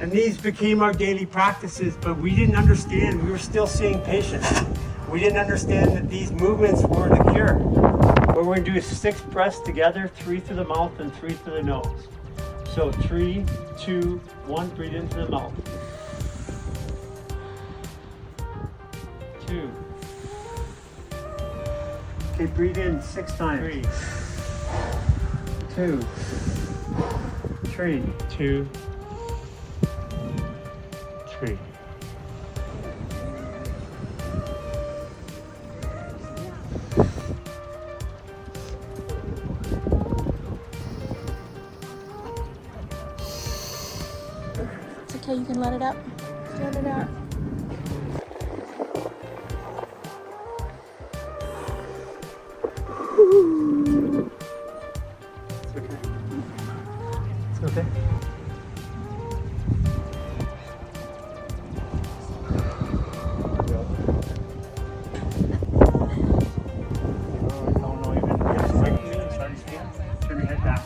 And these became our daily practices, but we didn't understand. We were still seeing patients. We didn't understand that these movements were the cure. What we're gonna do is 6 breaths together, 3 through the mouth and 3 through the nose. So 3, 2, 1, breathe into the mouth. 2. Okay, breathe in 6 times. 3, 2, 3, 2, 3. It's okay, you can let it out. Let it out. It's okay. It's okay. Oh, no, even. Turn your head back.